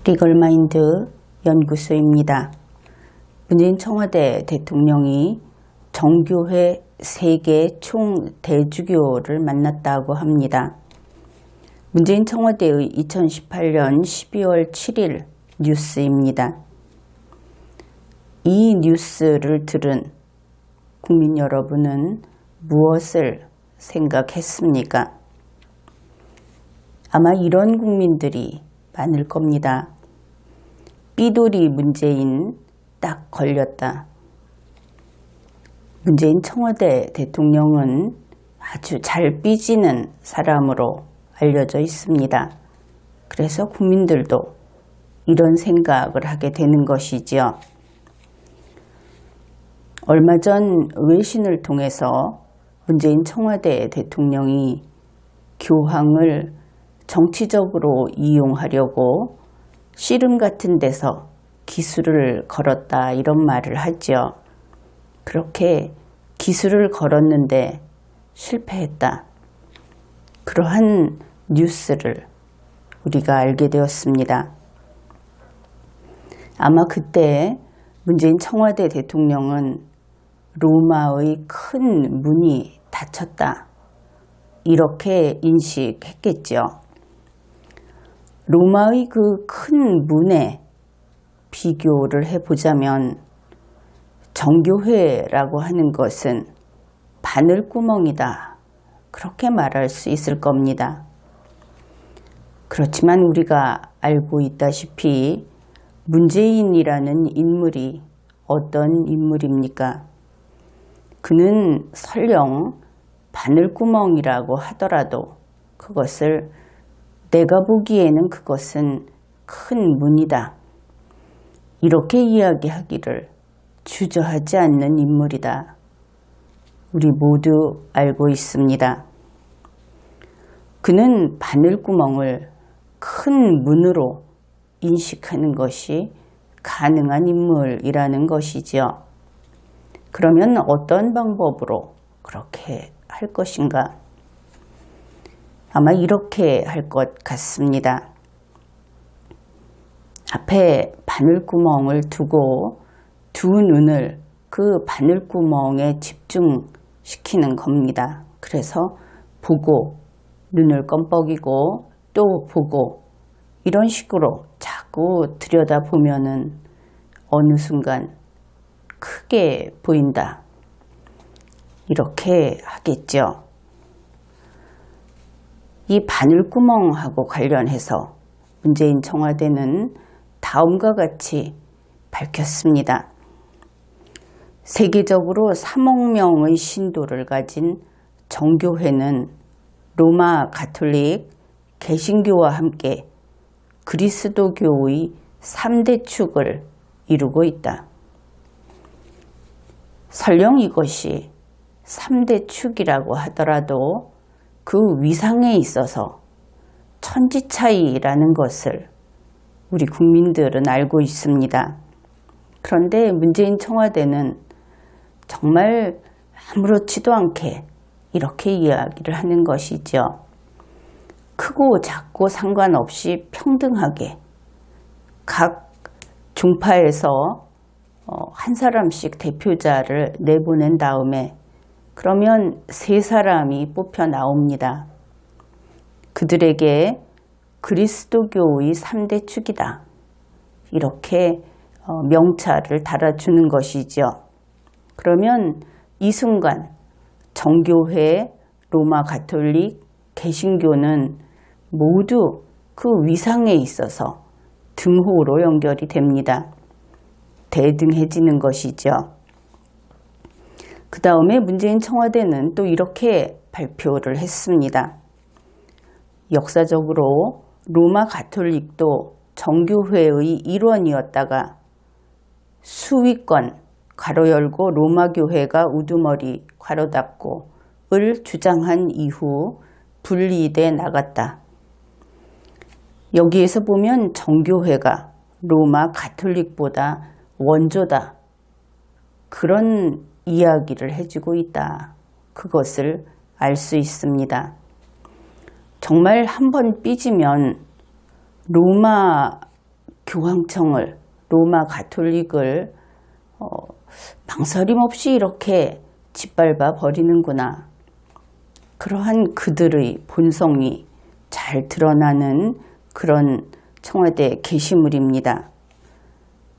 리걸마인드 연구소입니다. 문재인 청와대 대통령이 정교회 세계 총대주교를 만났다고 합니다. 문재인 청와대의 2018년 12월 7일 뉴스입니다. 이 뉴스를 들은 국민 여러분은 무엇을 생각했습니까? 아마 이런 국민들이 많을 겁니다. 삐돌이 문재인 딱 걸렸다. 문재인 청와대 대통령은 아주 잘 삐지는 사람으로 알려져 있습니다. 그래서 국민들도 이런 생각을 하게 되는 것이지요. 얼마 전 외신을 통해서 문재인 청와대 대통령이 교황을 정치적으로 이용하려고 씨름 같은 데서 기술을 걸었다 이런 말을 하죠. 그렇게 기술을 걸었는데 실패했다. 그러한 뉴스를 우리가 알게 되었습니다. 아마 그때 문재인 청와대 대통령은 로마의 큰 문이 닫혔다. 이렇게 인식했겠죠. 로마의 그 큰 문에 비교를 해보자면 정교회라고 하는 것은 바늘구멍이다. 그렇게 말할 수 있을 겁니다. 그렇지만 우리가 알고 있다시피 문재인이라는 인물이 어떤 인물입니까? 그는 설령 바늘구멍이라고 하더라도 그것을 내가 보기에는 그것은 큰 문이다. 이렇게 이야기하기를 주저하지 않는 인물이다. 우리 모두 알고 있습니다. 그는 바늘구멍을 큰 문으로 인식하는 것이 가능한 인물이라는 것이지요. 그러면 어떤 방법으로 그렇게 할 것인가? 아마 이렇게 할 것 같습니다. 앞에 바늘구멍을 두고 두 눈을 그 바늘구멍에 집중시키는 겁니다. 그래서 보고 눈을 껌뻑이고 또 보고 이런 식으로 자꾸 들여다보면은 어느 순간 크게 보인다. 이렇게 하겠죠. 이 바늘구멍하고 관련해서 문재인 청와대는 다음과 같이 밝혔습니다. 세계적으로 3억 명의 신도를 가진 정교회는 로마 가톨릭, 개신교와 함께 그리스도교의 3대 축을 이루고 있다. 설령 이것이 3대 축이라고 하더라도 그 위상에 있어서 천지 차이라는 것을 우리 국민들은 알고 있습니다. 그런데 문재인 청와대는 정말 아무렇지도 않게 이렇게 이야기를 하는 것이죠. 크고 작고 상관없이 평등하게 각 종파에서 한 사람씩 대표자를 내보낸 다음에 그러면 3사람이 뽑혀 나옵니다. 그들에게 그리스도교의 3대 축이다. 이렇게 명찰을 달아주는 것이죠. 그러면 이 순간 정교회, 로마 가톨릭, 개신교는 모두 그 위상에 있어서 등호로 연결이 됩니다. 대등해지는 것이죠. 그 다음에 문재인 청와대는 또 이렇게 발표를 했습니다. 역사적으로 로마 가톨릭도 정교회의 일원이었다가 수위권 괄호 열고 로마 교회가 우두머리 괄호 닫고 을 주장한 이후 분리돼 나갔다. 여기에서 보면 정교회가 로마 가톨릭보다 원조다. 그런 이야기를 해주고 있다. 그것을 알 수 있습니다. 정말 한번 삐지면 로마 교황청을, 로마 가톨릭을 망설임 없이 이렇게 짓밟아 버리는구나. 그러한 그들의 본성이 잘 드러나는 그런 청와대 게시물입니다.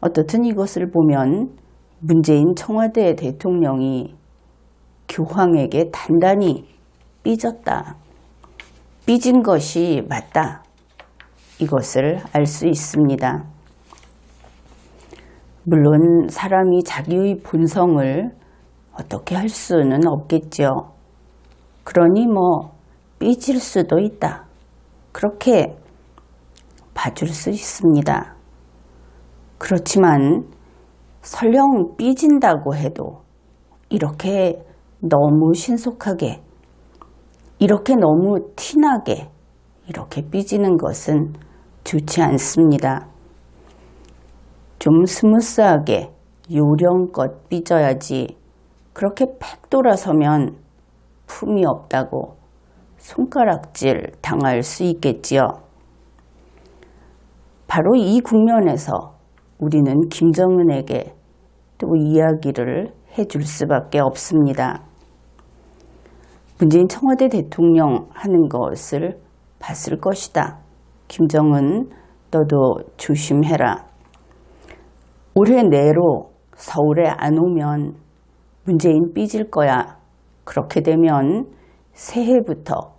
어떻든 이것을 보면 문재인 청와대 대통령이 교황에게 단단히 삐졌다. 삐진 것이 맞다. 이것을 알 수 있습니다. 물론 사람이 자기의 본성을 어떻게 할 수는 없겠죠. 그러니 삐질 수도 있다. 그렇게 봐줄 수 있습니다. 그렇지만 설령 삐진다고 해도 이렇게 너무 신속하게, 이렇게 너무 티나게 이렇게 삐지는 것은 좋지 않습니다. 좀 스무스하게 요령껏 삐져야지 그렇게 팩 돌아서면 품이 없다고 손가락질 당할 수 있겠지요. 바로 이 국면에서 우리는 김정은에게 또 이야기를 해줄 수밖에 없습니다. 문재인 청와대 대통령 하는 것을 봤을 것이다. 김정은, 너도 조심해라. 올해 내로 서울에 안 오면 문재인 삐질 거야. 그렇게 되면 새해부터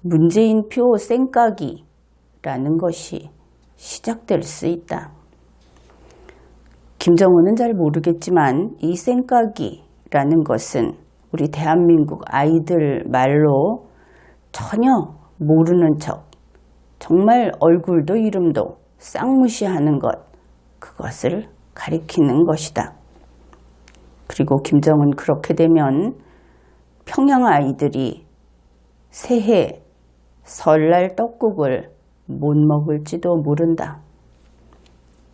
문재인표 쌩까기라는 것이 시작될 수 있다. 김정은은 잘 모르겠지만 이 쌩까기라는 것은 우리 대한민국 아이들 말로 전혀 모르는 척, 정말 얼굴도 이름도 쌍무시하는 것, 그것을 가리키는 것이다. 그리고 김정은 그렇게 되면 평양 아이들이 새해 설날 떡국을 못 먹을지도 모른다.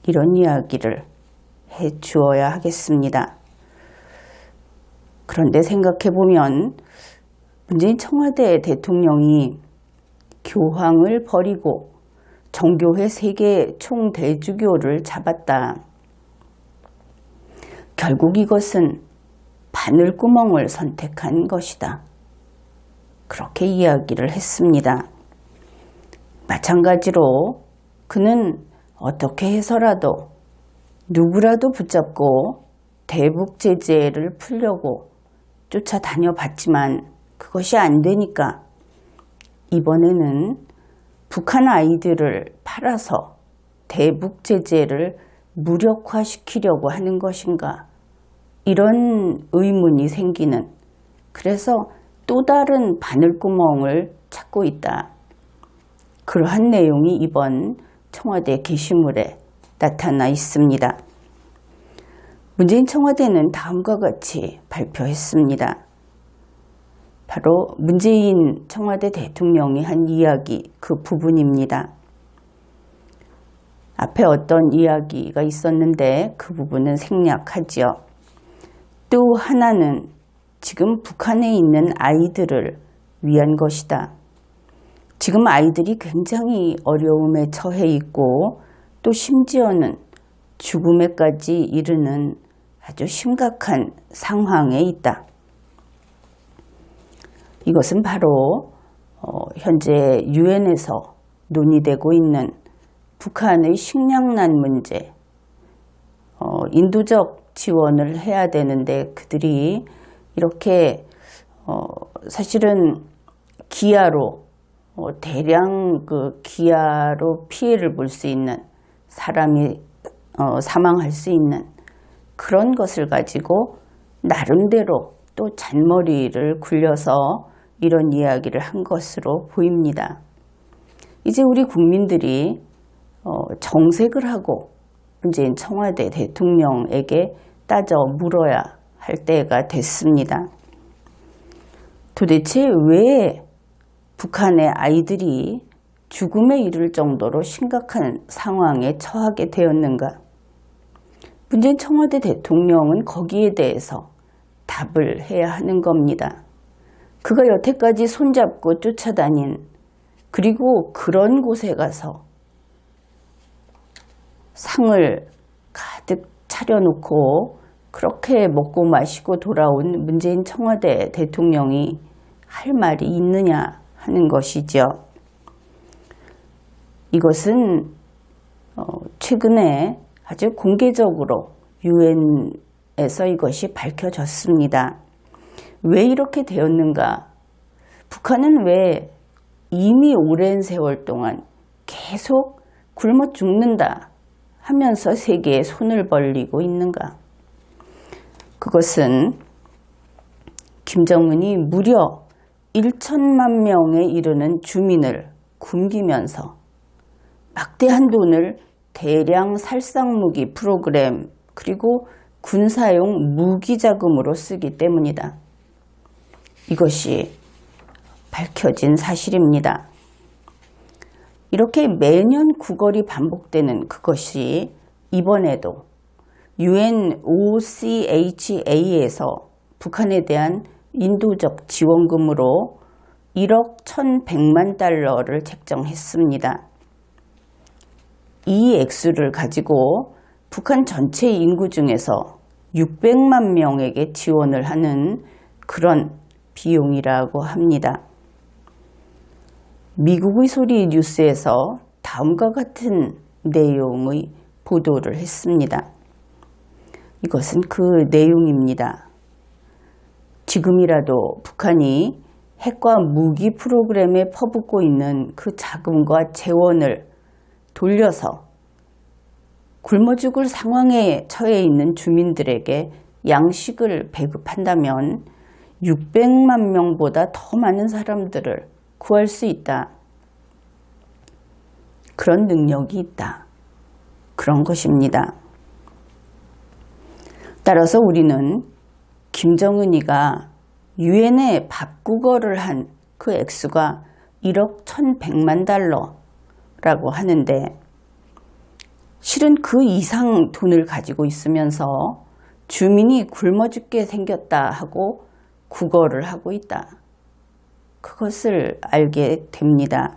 이런 이야기를 해 주어야 하겠습니다. 그런데 생각해보면 문재인 청와대 대통령이 교황을 버리고 정교회 세계 총대주교를 잡았다. 결국 이것은 바늘구멍을 선택한 것이다. 그렇게 이야기를 했습니다. 마찬가지로 그는 어떻게 해서라도 누구라도 붙잡고 대북 제재를 풀려고 쫓아다녀 봤지만 그것이 안 되니까 이번에는 북한 아이들을 팔아서 대북 제재를 무력화시키려고 하는 것인가, 이런 의문이 생기는, 그래서 또 다른 바늘구멍을 찾고 있다. 그러한 내용이 이번 청와대 게시물에 나타나 있습니다. 문재인 청와대는 다음과 같이 발표했습니다. 바로 문재인 청와대 대통령이 한 이야기 그 부분입니다. 앞에 어떤 이야기가 있었는데 그 부분은 생략하지요. 또 하나는 지금 북한에 있는 아이들을 위한 것이다. 지금 아이들이 굉장히 어려움에 처해 있고 또 심지어는 죽음에까지 이르는 아주 심각한 상황에 있다. 이것은 바로 현재 유엔에서 논의되고 있는 북한의 식량난 문제, 인도적 지원을 해야 되는데 그들이 이렇게 사실은 기아로 대량 그 기아로 피해를 볼 수 있는, 사람이 사망할 수 있는 그런 것을 가지고 나름대로 또 잔머리를 굴려서 이런 이야기를 한 것으로 보입니다. 이제 우리 국민들이 정색을 하고 문재인 청와대 대통령에게 따져 물어야 할 때가 됐습니다. 도대체 왜 북한의 아이들이 죽음에 이를 정도로 심각한 상황에 처하게 되었는가? 문재인 청와대 대통령은 거기에 대해서 답을 해야 하는 겁니다. 그가 여태까지 손잡고 쫓아다닌, 그리고 그런 곳에 가서 상을 가득 차려놓고 그렇게 먹고 마시고 돌아온 문재인 청와대 대통령이 할 말이 있느냐 하는 것이죠. 이것은 최근에 아주 공개적으로 유엔에서 이것이 밝혀졌습니다. 왜 이렇게 되었는가? 북한은 왜 이미 오랜 세월 동안 계속 굶어 죽는다 하면서 세계에 손을 벌리고 있는가? 그것은 김정은이 무려 1천만 명에 이르는 주민을 굶기면서 막대한 돈을 대량 살상무기 프로그램 그리고 군사용 무기 자금으로 쓰기 때문이다. 이것이 밝혀진 사실입니다. 이렇게 매년 구걸이 반복되는 그것이 이번에도 UNOCHA에서 북한에 대한 인도적 지원금으로 1억 1,100만 달러를 책정했습니다. 이 액수를 가지고 북한 전체 인구 중에서 600만 명에게 지원을 하는 그런 비용이라고 합니다. 미국의 소리 뉴스에서 다음과 같은 내용의 보도를 했습니다. 이것은 그 내용입니다. 지금이라도 북한이 핵과 무기 프로그램에 퍼붓고 있는 그 자금과 재원을 돌려서 굶어 죽을 상황에 처해 있는 주민들에게 양식을 배급한다면 600만 명보다 더 많은 사람들을 구할 수 있다. 그런 능력이 있다. 그런 것입니다. 따라서 우리는 김정은이가 유엔에 밥구걸을 한 그 액수가 1억 1,100만 달러라고 하는데 실은 그 이상 돈을 가지고 있으면서 주민이 굶어 죽게 생겼다 하고 구걸을 하고 있다. 그것을 알게 됩니다.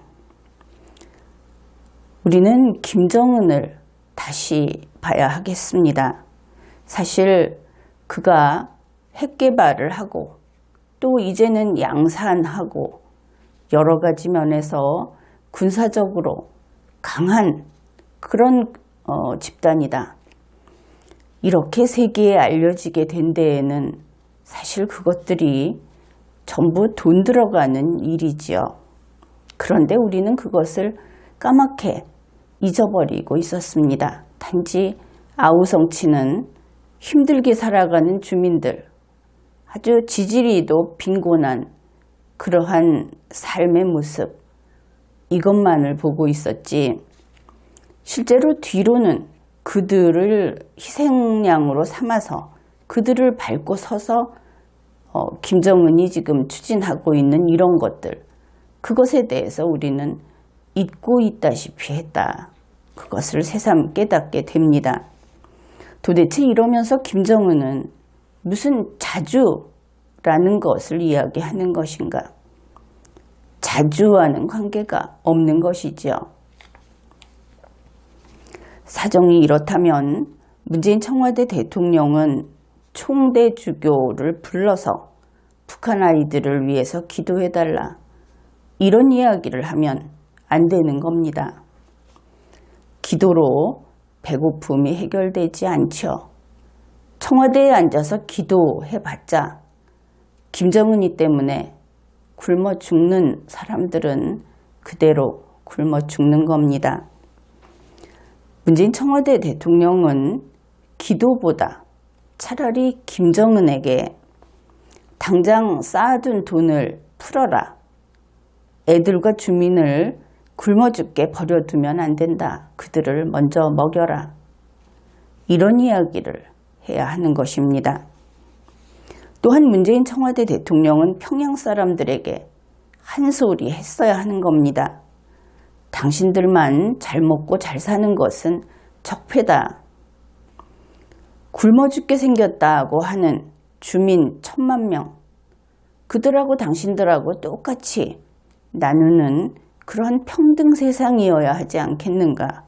우리는 김정은을 다시 봐야 하겠습니다. 사실 그가 핵 개발을 하고 또 이제는 양산하고 여러 가지 면에서 군사적으로 강한 그런 집단이다. 이렇게 세계에 알려지게 된 데에는 사실 그것들이 전부 돈 들어가는 일이지요. 그런데 우리는 그것을 까맣게 잊어버리고 있었습니다. 단지 아우성치는 힘들게 살아가는 주민들, 아주 지지리도 빈곤한 그러한 삶의 모습, 이것만을 보고 있었지 실제로 뒤로는 그들을 희생양으로 삼아서 그들을 밟고 서서 김정은이 지금 추진하고 있는 이런 것들, 그것에 대해서 우리는 잊고 있다시피 했다. 그것을 새삼 깨닫게 됩니다. 도대체 이러면서 김정은은 무슨 자주라는 것을 이야기하는 것인가? 자주와는 관계가 없는 것이죠. 사정이 이렇다면 문재인 청와대 대통령은 총대주교를 불러서 북한 아이들을 위해서 기도해달라, 이런 이야기를 하면 안 되는 겁니다. 기도로 배고픔이 해결되지 않죠. 청와대에 앉아서 기도해봤자 김정은이 때문에 굶어 죽는 사람들은 그대로 굶어 죽는 겁니다. 문재인 청와대 대통령은 기도보다 차라리 김정은에게 당장 쌓아둔 돈을 풀어라, 애들과 주민을 굶어 죽게 버려두면 안 된다, 그들을 먼저 먹여라, 이런 이야기를 해야 하는 것입니다. 또한 문재인 청와대 대통령은 평양 사람들에게 한 소리 했어야 하는 겁니다. 당신들만 잘 먹고 잘 사는 것은 적폐다. 굶어 죽게 생겼다고 하는 주민 1,000만 명, 그들하고 당신들하고 똑같이 나누는 그러한 평등 세상이어야 하지 않겠는가,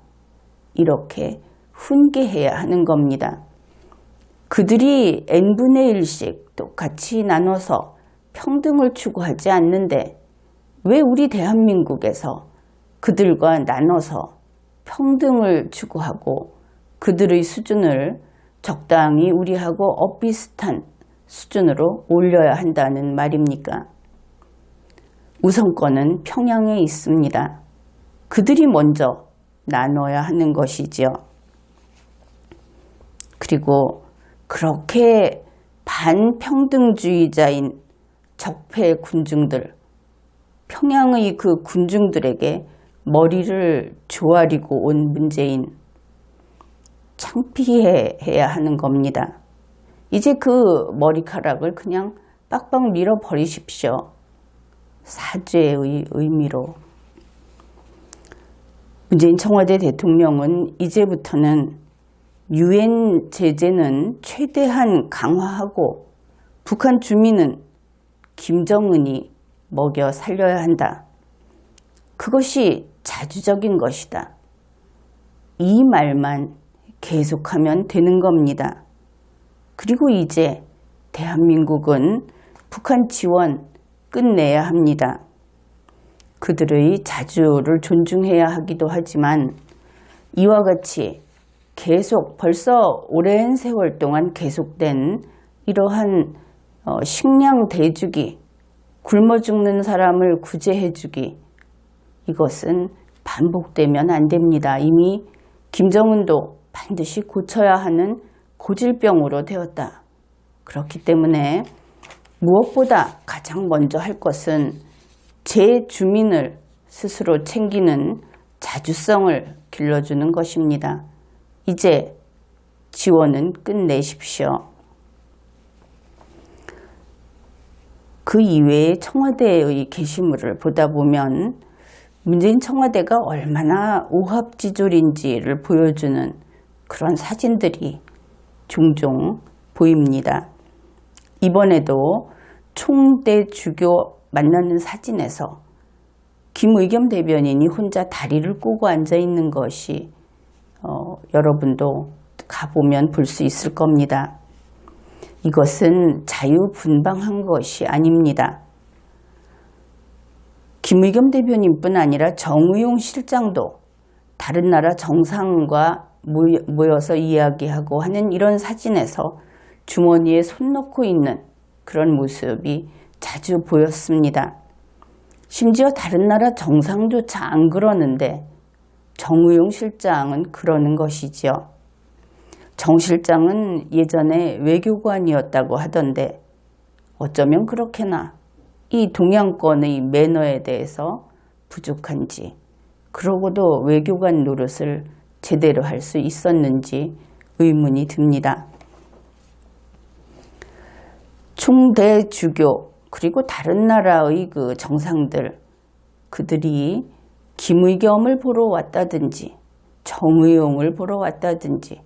이렇게 훈계해야 하는 겁니다. 그들이 n분의 1씩 똑같이 나눠서 평등을 추구하지 않는데 왜 우리 대한민국에서 그들과 나눠서 평등을 추구하고 그들의 수준을 적당히 우리하고 엇비슷한 수준으로 올려야 한다는 말입니까? 우선권은 평양에 있습니다. 그들이 먼저 나눠야 하는 것이지요. 그리고 그렇게 반평등주의자인 적폐 군중들, 평양의 그 군중들에게 머리를 조아리고 온 문재인, 창피해야 하는 겁니다. 이제 그 머리카락을 그냥 빡빡 밀어버리십시오. 사죄의 의미로. 문재인 청와대 대통령은 이제부터는 유엔 제재는 최대한 강화하고 북한 주민은 김정은이 먹여 살려야 한다. 그것이 자주적인 것이다. 이 말만 계속하면 되는 겁니다. 그리고 이제 대한민국은 북한 지원 끝내야 합니다. 그들의 자주를 존중해야 하기도 하지만 이와 같이 계속 벌써 오랜 세월 동안 계속된 이러한 식량 대주기, 굶어 죽는 사람을 구제해주기, 이것은 반복되면 안 됩니다. 이미 김정은도 반드시 고쳐야 하는 고질병으로 되었다. 그렇기 때문에 무엇보다 가장 먼저 할 것은 제 주민을 스스로 챙기는 자주성을 길러주는 것입니다. 이제 지원은 끝내십시오. 그 이외에 청와대의 게시물을 보다 보면 문재인 청와대가 얼마나 오합지졸인지를 보여주는 그런 사진들이 종종 보입니다. 이번에도 총대 주교 만나는 사진에서 김의겸 대변인이 혼자 다리를 꼬고 앉아 있는 것이 여러분도 가보면 볼 수 있을 겁니다. 이것은 자유분방한 것이 아닙니다. 김의겸 대변인뿐 아니라 정의용 실장도 다른 나라 정상과 모여서 이야기하고 하는 이런 사진에서 주머니에 손 넣고 있는 그런 모습이 자주 보였습니다. 심지어 다른 나라 정상조차 안 그러는데 정의용 실장은 그러는 것이지요. 정 실장은 예전에 외교관이었다고 하던데 어쩌면 그렇게나 이 동양권의 매너에 대해서 부족한지, 그러고도 외교관 노릇을 제대로 할 수 있었는지 의문이 듭니다. 총대 주교 그리고 다른 나라의 그 정상들, 그들이 김의겸을 보러 왔다든지 정의용을 보러 왔다든지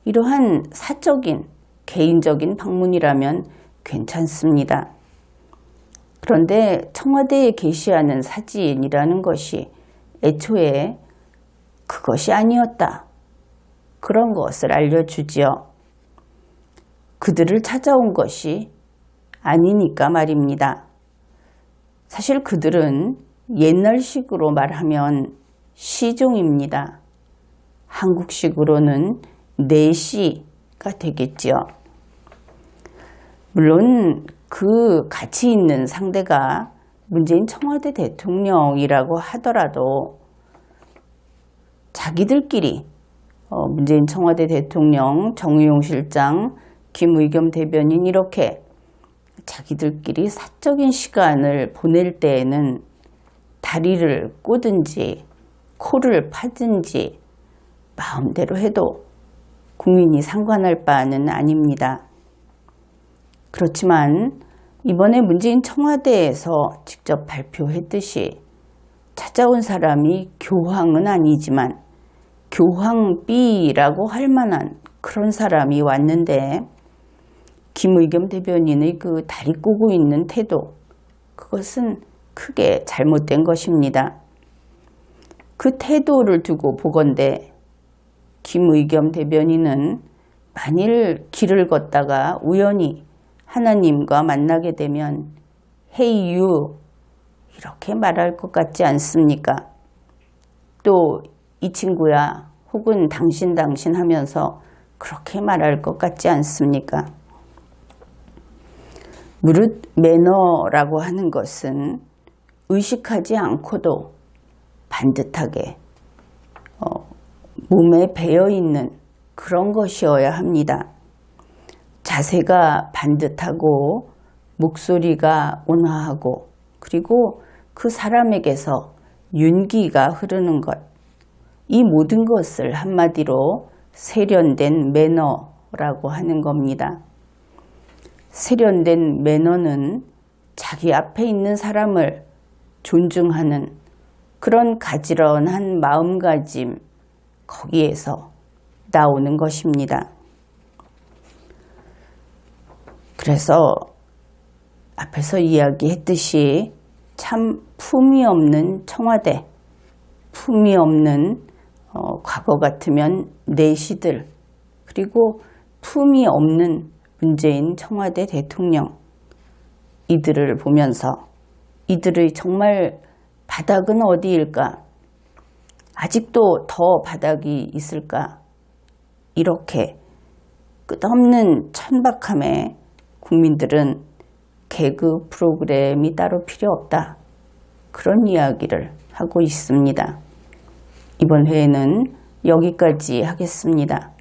이러한 사적인 개인적인 방문이라면 괜찮습니다. 그런데 청와대에 게시하는 사진이라는 것이 애초에 그것이 아니었다. 그런 것을 알려주지요. 그들을 찾아온 것이 아니니까 말입니다. 사실 그들은 옛날식으로 말하면 시종입니다. 한국식으로는 내시가 되겠지요. 물론 그 가치 있는 상대가 문재인 청와대 대통령이라고 하더라도 자기들끼리 문재인 청와대 대통령, 정의용 실장, 김의겸 대변인 이렇게 자기들끼리 사적인 시간을 보낼 때에는 다리를 꼬든지 코를 파든지 마음대로 해도 국민이 상관할 바는 아닙니다. 그렇지만 이번에 문재인 청와대에서 직접 발표했듯이 찾아온 사람이 교황은 아니지만 교황비라고 할 만한 그런 사람이 왔는데 김의겸 대변인의 그 다리 꼬고 있는 태도, 그것은 크게 잘못된 것입니다. 그 태도를 두고 보건대 김의겸 대변인은 만일 길을 걷다가 우연히 하나님과 만나게 되면 Hey you 이렇게 말할 것 같지 않습니까? 또 이 친구야 혹은 당신 하면서 그렇게 말할 것 같지 않습니까? 무릇 매너라고 하는 것은 의식하지 않고도 반듯하게 몸에 배어있는 그런 것이어야 합니다. 자세가 반듯하고 목소리가 온화하고 그리고 그 사람에게서 윤기가 흐르는 것, 이 모든 것을 한마디로 세련된 매너라고 하는 겁니다. 세련된 매너는 자기 앞에 있는 사람을 존중하는 그런 가지런한 마음가짐, 거기에서 나오는 것입니다. 그래서 앞에서 이야기했듯이 참 품이 없는 청와대, 품이 없는 과거 같으면 내시들, 그리고 품이 없는 문재인 청와대 대통령, 이들을 보면서 이들의 정말 바닥은 어디일까? 아직도 더 바닥이 있을까? 이렇게 끝없는 천박함에 국민들은 개그 프로그램이 따로 필요 없다. 그런 이야기를 하고 있습니다. 이번 회에는 여기까지 하겠습니다.